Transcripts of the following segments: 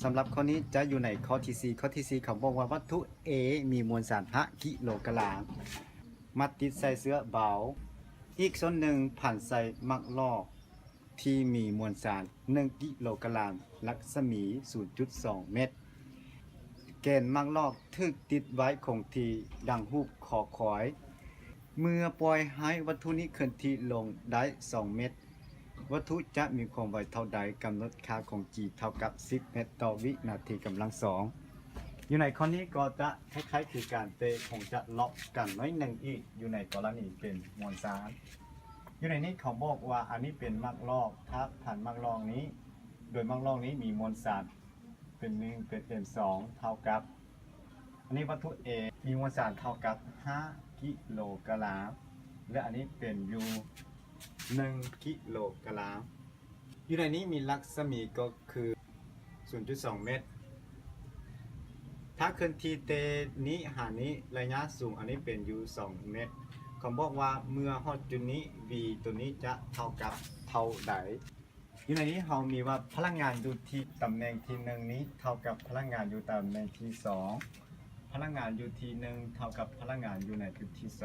สำหรับข้อนี้จะอยู่ในข้อที่ 4ข้อที่ 4เขาบอกว่าวัตถุ A มีมวลสาร5กิโลกรัมมัดติดใส่เสื้อเบาอีกส่วนหนึ่งผ่านใส่มักลอกที่มีมวลสาร1กิโลกรัมรัศมี 0.2 เมตรแกนมักลอกถูกติดไว้คงที่ดังรูปคอคอยเมื่อปล่อยให้วัตถุนี้เคลื่อนที่ลงได้2 เมตรวัตถุจะมีความไวเท่าใดกำหนดค่าของ g เท่ากับ10 เมตรต่อวินาทีกำลังสองอยู่ในข้อนี้ก็จะคล้ายๆคือการเตะคงจะล็อกกันน้อยหนึ่งอีกอยู่ในกรณีเป็นมวลสารอยู่ในนี้เขาบอกว่าอันนี้เป็นมักลอกถ้าผ่านมักลอกนี้โดยมักลอกนี้มีมวลสารเป็น1เป็น m2 เท่ากับอันนี้วัตถุ A มีมวลสารเท่ากับ5กิโลกรัมและอันนี้เป็น U 1กิโลกรัมอยู่ในนี้มีรัศมีก็คือ 0.2 เมตรถ้าเคลื่อนที่เตนี้หานี้ระยะสูงอันนี้เป็น U 2 เมตรเขาบอกว่าเมื่อฮอดจุดนี้ V ตัวนี้จะเท่ากับเท่าใดอยู่ในนี้เรามีว่าพลังงานอยู่ที่ตำแหน่งที่1นี้เท่ากับพลังงานอยู่ตำแหน่งที่2พลังงานอยู่ที่1เท่ากับพลังงานอยู่ในจุดที่2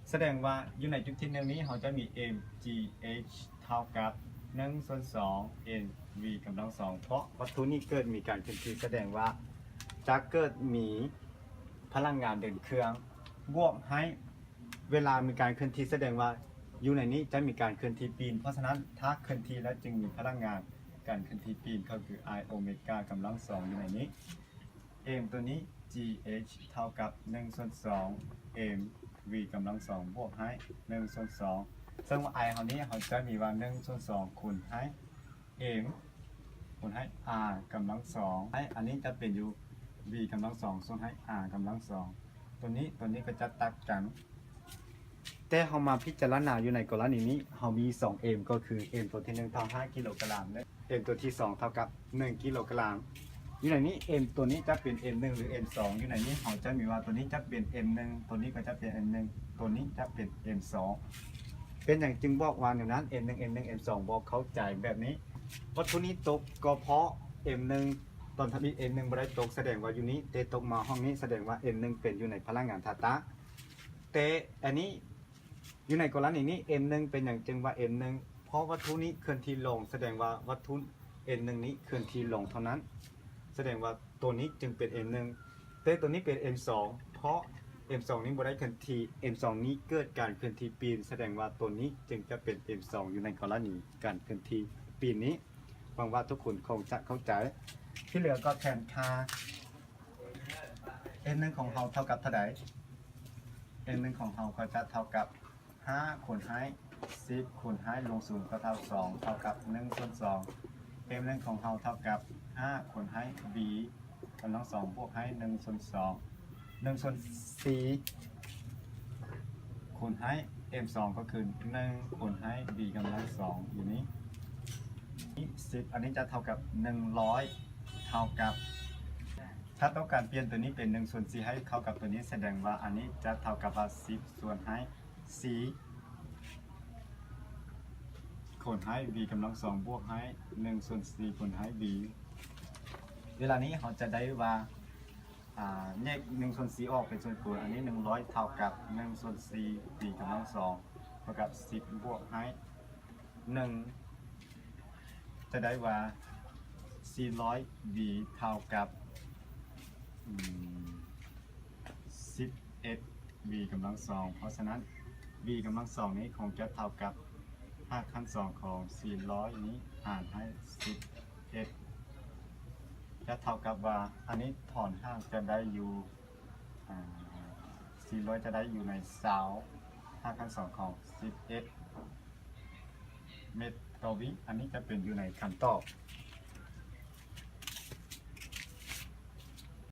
แสดงว่าอยู่ในจุดที่1นี้เราจะมี mgh เท่ากับ1/2 mv กำลัง2เพราะวัตถุนี้เกิดมีการเคลื่อนที่แสดงว่าจะเกิดมีพลังงานเดินเครื่องบวกให้เวลามีการเคลื่อนที่แสดงว่าอยู่ในนี้จะมีการเคลื่อนที่ปีนเพราะฉะนั้นถ้าเคลื่อนที่แล้วจึงมีพลังงานการเคลื่อนที่ปีนก็คือ I โอเมก้ากำลัง2อยู่ในนี้ m ตัวนี้ gh เท่ากับ1/2 mv กำลัง2บวกให้1/2ซึ่งว่า I คราวนี้เขาจะมีว่า1/2คูณให้ m คูณให้ r กำลัง2ให้อันนี้จะเป็นอยู่ v กำลัง2ส่วนให้ r กำลัง2ตัวนี้ก็จะตัดกันแต่เรามาพิจารณาอยู่ในกรณีนี้เรามี2 m ก็คือ m ตัวที่1เท่า5กิโลกรัมและ m ตัวที่2เท่ากับ1กิโลกรัมอยู่ในนี้ m ตัวนี้จะเป็น m1 หรือ m2 อยู่ในนี้เราจะมีว่าตัวนี้จะเป็น m1 ตัวนี้ก็จะเป็น m1 ตัวนี้จะเป็น m2 เป็นอย่างจึงบอกว่าอย่างนั้น m1 m1 m2 บอกเข้าใจแบบนี้วัตถุนี้ตกก็เพราะ m1 ตอนทำ m1 ไม่ได้ตกแสดงว่าอยู่นี้เตตกมาห้องนี้แสดงว่า m1 เป็นอยู่ในพลังงานธาตุแต่อันนี้อยู่ในกรณีนี้ m1 เป็นอย่างจึงว่า m1 เพราะวัตถุนี้เคลื่อนที่ลงแสดงว่าวัตถุ m1 นี้เคลื่อนที่ลงเท่านั้นแสดงว่าตัวนี้จึงเป็น m1 แต่ตัวนี้เป็น m2 เพราะ m2 นี้บ่ได้เคลื่อนที่ m2 นี้เกิดการเคลื่อนที่ปีนแสดงว่าตัวนี้จึงจะเป็น m2 อยู่ในกรณีการเคลื่อนที่ปีนนี้หวังว่าทุกคนคงจะเข้าใจที่เหลือก็แทนค่า m1 ของเราเท่ากับเท่าใด m1 ของเราก็จะเท่ากับ5คูณให้10คูณให้ลงศูนย์ก็เท่า2เท่ากับ1/2 m1 ของเราเท่ากับ5คูณให้ b กำลัง2บวกให้1/2 1/4คูณให้ m2 ก็คือ1คูณให้ b กำลัง2อยู่นี้10อันนี้จะเท่ากับ100เท่ากับถ้าต้องการเปลี่ยนตัวนี้เป็น1/4ให้เข้ากับตัวนี้แสดงว่าอันนี้จะเท่ากับว่า10ส่วนให้4คูณให้ b กำลัง2บวกให้1/4คูณให้ b เวลานี้เราจะได้ว่าแยก1/4ออกเป็นส่วนคูณอันนี้100เท่ากับ1/4 b กำลัง2เท่ากับ10บวกให้1จะได้ว่า400 b เท่ากับ11 b กำลัง2เพราะฉะนั้น b กำลัง2นี้คงจะเท่ากับ5ขั้น2ของ400นี้หารให้11จะเท่ากับว่าอันนี้ถอนห้างจะได้อยู่400จะได้อยู่ในเสา5ขั้น2ของ11 เมตรต่อวิอันนี้จะเป็นอยู่ในคำตอบ